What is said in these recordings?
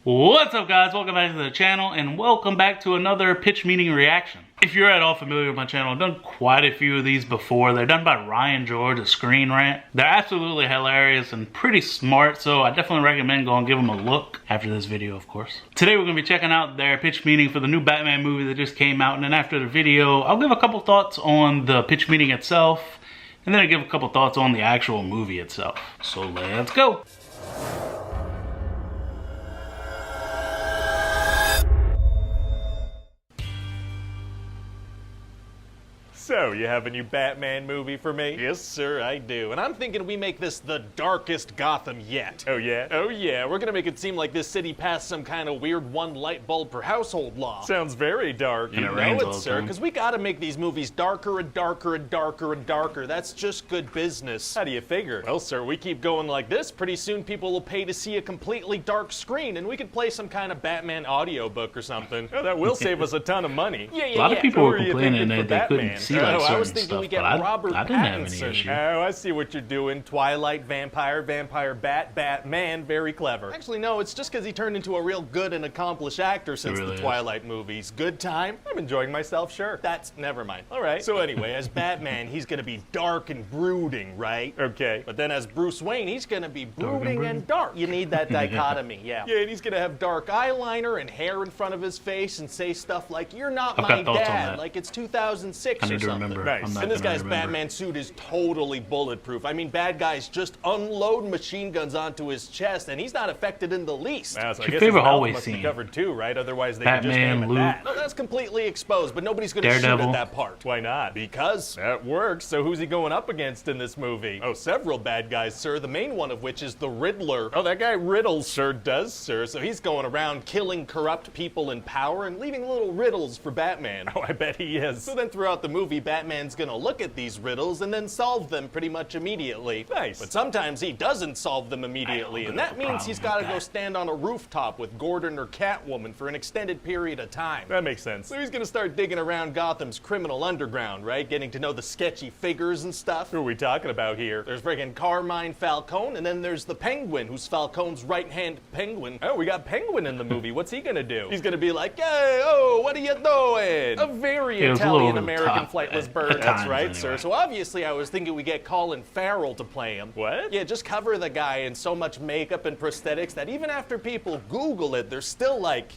What's up, guys? Welcome back to the channel and welcome back to another pitch meeting reaction. If you're at all familiar with my channel, I've done quite a few of these before. They're done by Ryan George of Screen Rant. They're absolutely hilarious and pretty smart, so I definitely recommend going and give them a look after this video, of course. Today we're going to be checking out their pitch meeting for the new Batman movie that just came out, and then after the video, I'll give a couple thoughts on the pitch meeting itself, and then I'll give a couple thoughts on the actual movie itself. So let's go! So, you have a new Batman movie for me? Yes, sir, I do. And I'm thinking we make this the darkest Gotham yet. Oh, yeah? Oh, yeah. We're gonna make it seem like this city passed some kind of weird one light bulb per household law. Sounds very dark. And you know it, sir, because we gotta make these movies darker and darker and darker and darker. That's just good business. How do you figure? Well, sir, we keep going like this, pretty soon people will pay to see a completely dark screen, and we could play some kind of Batman audiobook or something. Oh, that will save us a ton of money. Yeah. A lot of people were complaining that they couldn't see like certain I was thinking stuff, we get but Robert I didn't have any Pattinson. issue. Oh, I see what you're doing. Twilight, vampire, vampire bat, Batman. Very clever. Actually, no, it's just because he turned into a real good and accomplished actor since the Twilight movies. Good time. I'm enjoying myself, sure. That's, never mind. All right. So anyway, as Batman, he's gonna be dark and brooding, right? Okay. But then as Bruce Wayne, he's gonna be brooding and dark. You need that dichotomy, yeah. Yeah, and he's gonna have dark eyeliner and hair in front of his face and say stuff like, "You're not my dad," like it's 2006 or something. Nice. And this guy's Batman suit is totally bulletproof. I mean, bad guys just unload machine guns onto his chest, and he's not affected in the least. Wow, so I guess favorite his hallway must scene? Be covered too, right? Otherwise, they Batman, could just name it Luke. that. No, that's completely exposed, but nobody's going to shoot at that part. Why not? Because that works. So who's he going up against in this movie? Oh, several bad guys, sir. The main one of which is the Riddler. Oh, that guy riddles, sir, does, sir. So he's going around killing corrupt people in power and leaving little riddles for Batman. Oh, I bet he is. So then throughout the movie, Batman's gonna look at these riddles and then solve them pretty much immediately. Nice. But sometimes he doesn't solve them immediately, and that means he's gotta go stand on a rooftop with Gordon or Catwoman for an extended period of time. That makes sense. So he's gonna start digging around Gotham's criminal underground, right? Getting to know the sketchy figures and stuff. Who are we talking about here? There's friggin' Carmine Falcone, and then there's the Penguin, who's Falcone's right-hand penguin. Oh, we got Penguin in the movie. What's he gonna do? He's gonna be like, "Hey, oh, what are you doing?" A very Italian-American flightless bird. That's right, sir. So obviously I was thinking we get Colin Farrell to play him. What? Yeah, just cover the guy in so much makeup and prosthetics that even after people Google it, they're still like,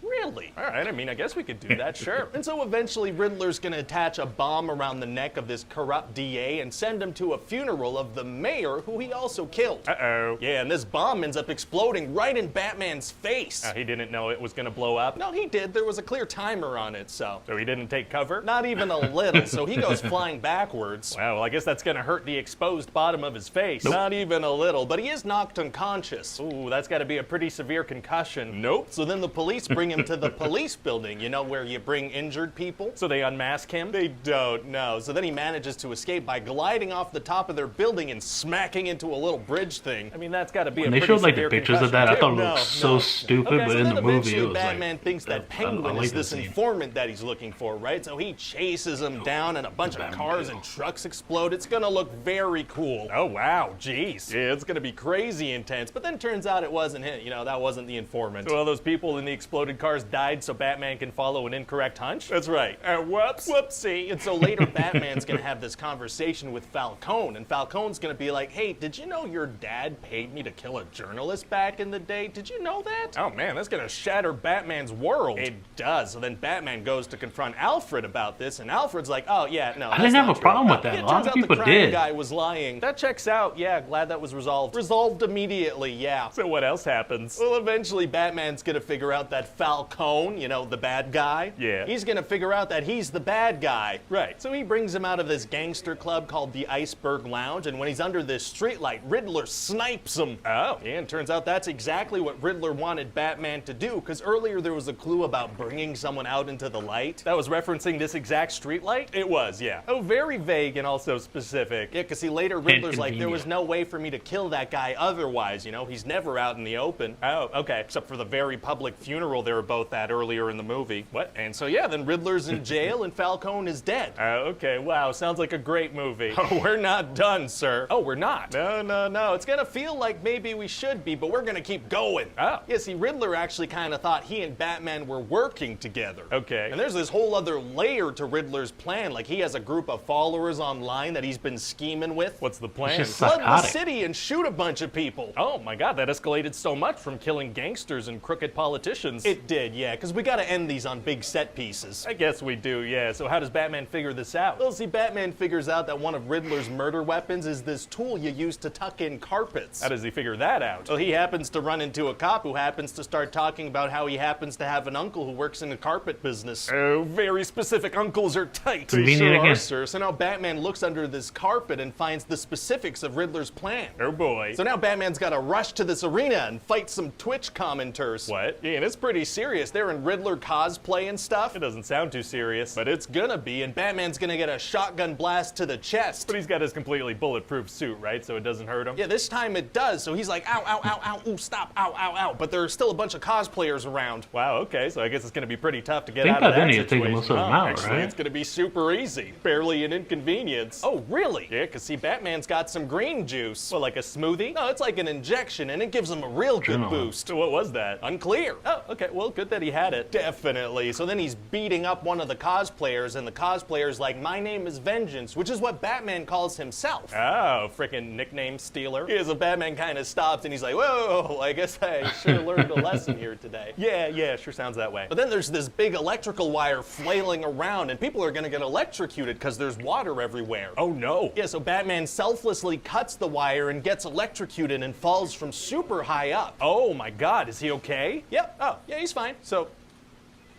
really? All right, I mean, I guess we could do that, sure. And so eventually Riddler's gonna attach a bomb around the neck of this corrupt DA and send him to a funeral of the mayor who he also killed. Uh-oh. Yeah, and this bomb ends up exploding right in Batman's face. Oh, he didn't know it was gonna blow up? No, he did. There was a clear timer on it, so. So he didn't take cover? Not even a little, so he goes flying backwards. Wow, well, I guess that's gonna hurt the exposed bottom of his face. Nope. Not even a little, but he is knocked unconscious. Ooh, that's gotta be a pretty severe concussion. Nope. So then the police bring him to the police building, you know, where you bring injured people. So they unmask him? They don't, no. So then he manages to escape by gliding off the top of their building and smacking into a little bridge thing. I mean, that's got to be a pretty severe concussion. When they showed like the pictures of that, I thought it looked so stupid, but in the movie it was like... Batman thinks that Penguin is this informant that he's looking for, right? So he chases him down and a bunch of cars and trucks explode. It's gonna look very cool. Oh, wow, jeez. Yeah, it's gonna be crazy intense. But then turns out it wasn't him. You know, that wasn't the informant. So all those people in the exploded cars died so Batman can follow an incorrect hunch? That's right. Whoops. Whoopsie. And so later Batman's gonna have this conversation with Falcone, and Falcone's gonna be like, "Hey, did you know your dad paid me to kill a journalist back in the day? Did you know that?" Oh man, that's gonna shatter Batman's world. It does. So then Batman goes to confront Alfred about this, and Alfred's like, "Oh yeah, no, I didn't have a problem with that. A lot of people did. The guy was lying. That checks out. Yeah, glad that was resolved. Resolved immediately, yeah. So what else happens? Well, eventually Batman's gonna figure out that Falcone, you know, the bad guy. Yeah. He's gonna figure out that he's the bad guy. Right. So he brings him out of this gangster club called the Iceberg Lounge, and when he's under this streetlight, Riddler snipes him. Oh. Yeah, and turns out that's exactly what Riddler wanted Batman to do, because earlier there was a clue about bringing someone out into the light. That was referencing this exact streetlight? It was, yeah. Oh, very vague and also specific. Yeah, because see, later Riddler's like, there was no way for me to kill that guy otherwise, you know? He's never out in the open. Oh, okay. Except for the very public funeral they're were both at earlier in the movie. What? And so yeah, then Riddler's in jail and Falcone is dead. Okay, wow, sounds like a great movie. Oh, we're not done, sir. Oh, we're not? No, it's gonna feel like maybe we should be, but we're gonna keep going. Oh. Yeah, see, Riddler actually kind of thought he and Batman were working together. Okay. And there's this whole other layer to Riddler's plan, like he has a group of followers online that he's been scheming with. What's the plan? Flood the city and shoot a bunch of people. Oh my god, that escalated so much from killing gangsters and crooked politicians. It did, yeah, because we gotta end these on big set pieces. I guess we do, yeah. So how does Batman figure this out? Well, see, Batman figures out that one of Riddler's murder weapons is this tool you use to tuck in carpets. How does he figure that out? Well, he happens to run into a cop who happens to start talking about how he happens to have an uncle who works in the carpet business. Oh, very specific. Uncles are tight. They sure are, sir. So now Batman looks under this carpet and finds the specifics of Riddler's plan. Oh boy. So now Batman's got to rush to this arena and fight some Twitch commenters. What? Yeah, and it's pretty serious. They're in Riddler cosplay and stuff. It doesn't sound too serious, but it's gonna be, and Batman's gonna get a shotgun blast to the chest. But he's got his completely bulletproof suit, right? So it doesn't hurt him? Yeah, this time it does. So he's like, ow, ow, ow, ow, ooh, stop, ow, ow, ow. But there are still a bunch of cosplayers around. Wow, okay, so I guess it's gonna be pretty tough to get out of that situation. Take most of them out, actually, right? It's gonna be super easy. Barely an inconvenience. Oh, really? Yeah, because see, Batman's got some green juice. Well, like a smoothie? No, it's like an injection, and it gives him a real good boost. So what was that? Unclear. Oh, okay, well, good that he had it. Definitely. So then he's beating up one of the cosplayers, and the cosplayer's like, my name is Vengeance, which is what Batman calls himself. Oh, frickin' nickname stealer. Yeah, so Batman kind of stops, and he's like, whoa, I guess I should have learned a lesson here today. Yeah, sure sounds that way. But then there's this big electrical wire flailing around, and people are gonna get electrocuted because there's water everywhere. Oh no. Yeah, so Batman selflessly cuts the wire and gets electrocuted and falls from super high up. Oh my god, is he okay? Yep, oh, yeah, he's fine. So,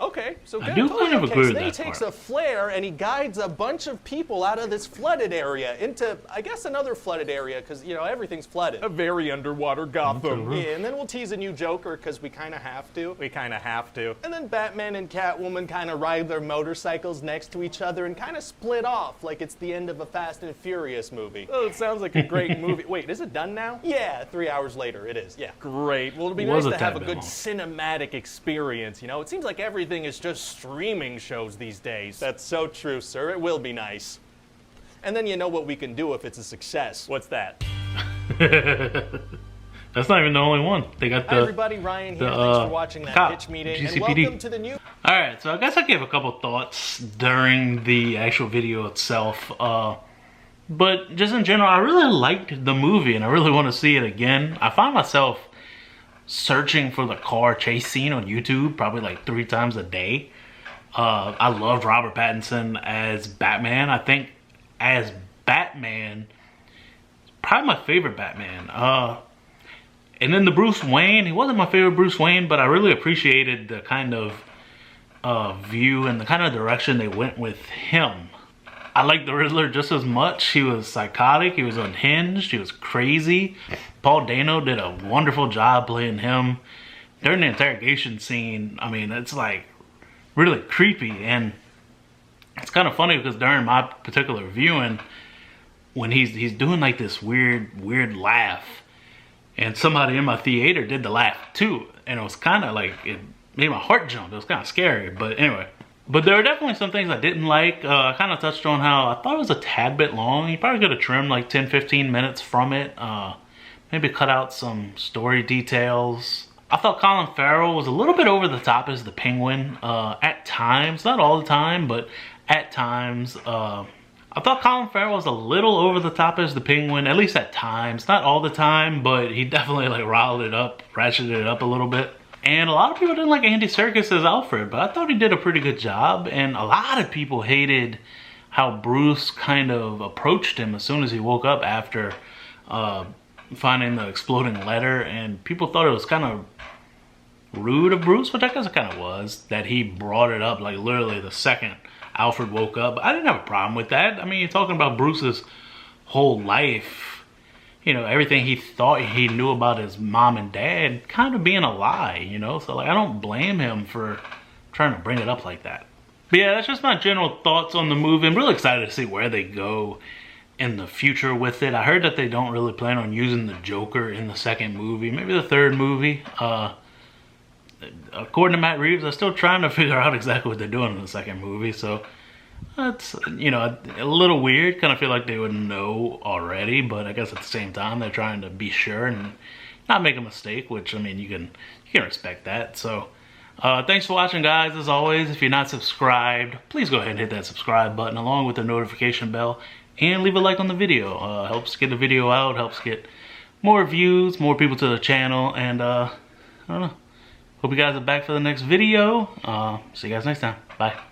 okay, so good. I do kind of agree with that part. So then he takes a flare and he guides a bunch of people out of this flooded area into, I guess, another flooded area, because, you know, everything's flooded. A very underwater Gotham. Yeah, and then we'll tease a new Joker, because we kind of have to. And then Batman and Catwoman kind of ride their motorcycles next to each other and kind of split off, like it's the end of a Fast and Furious movie. Oh, it sounds like a great movie. Wait, is it done now? Yeah, 3 hours later, it is, yeah. Great. Well, it'll be nice to have a good cinematic experience, you know? It seems like everything is just streaming shows these days. That's so true, sir. It will be nice. And then you know what we can do if it's a success. What's that? That's not even the only one. They got the... Hi everybody, Ryan here. Thanks for watching that pitch meeting. GCPD. And welcome to the new... Alright, so I guess I gave a couple thoughts during the actual video itself. But just in general, I really liked the movie and I really want to see it again. I find myself searching for the car chase scene on YouTube probably like 3 times a day. I loved Robert Pattinson as Batman. I think as Batman, probably my favorite Batman. And then the Bruce Wayne, he wasn't my favorite Bruce Wayne, but I really appreciated the kind of view and the kind of direction they went with him. I liked the Riddler just as much. He was psychotic, he was unhinged, he was crazy. Paul Dano did a wonderful job playing him. During the interrogation scene, I mean, it's like really creepy, and it's kind of funny because during my particular viewing, when he's doing like this weird laugh, and somebody in my theater did the laugh too, and it was kind of like, it made my heart jump. It was kind of scary, but anyway. But there are definitely some things I didn't like. I kind of touched on how I thought it was a tad bit long. You probably could have trimmed like 10-15 minutes from it. Maybe cut out some story details. I thought Colin Farrell was a little bit over the top as the Penguin at times. Not all the time, but at times. I thought Colin Farrell was a little over the top as the Penguin, at least at times. Not all the time, but he definitely like riled it up, ratcheted it up a little bit. And a lot of people didn't like Andy Serkis as Alfred, but I thought he did a pretty good job. And a lot of people hated how Bruce kind of approached him as soon as he woke up after finding the exploding letter. And people thought it was kind of rude of Bruce, which I guess it kind of was, that he brought it up like literally the second Alfred woke up. I didn't have a problem with that. I mean, you're talking about Bruce's whole life. You know, everything he thought he knew about his mom and dad kind of being a lie, you know? So, like, I don't blame him for trying to bring it up like that. But yeah, that's just my general thoughts on the movie. I'm really excited to see where they go in the future with it. I heard that they don't really plan on using the Joker in the second movie, maybe the third movie. according to Matt Reeves, they're still trying to figure out exactly what they're doing in the second movie. So that's, you know, a little weird. Kind of feel like they would know already, but I guess at the same time they're trying to be sure and not make a mistake, which, I mean, you can respect that. So thanks for watching, guys. As always, if you're not subscribed, please go ahead and hit that subscribe button along with the notification bell, and leave a like on the video. Helps get the video out, helps get more views, more people to the channel, and I don't know. Hope you guys are back for the next video. See you guys next time. Bye.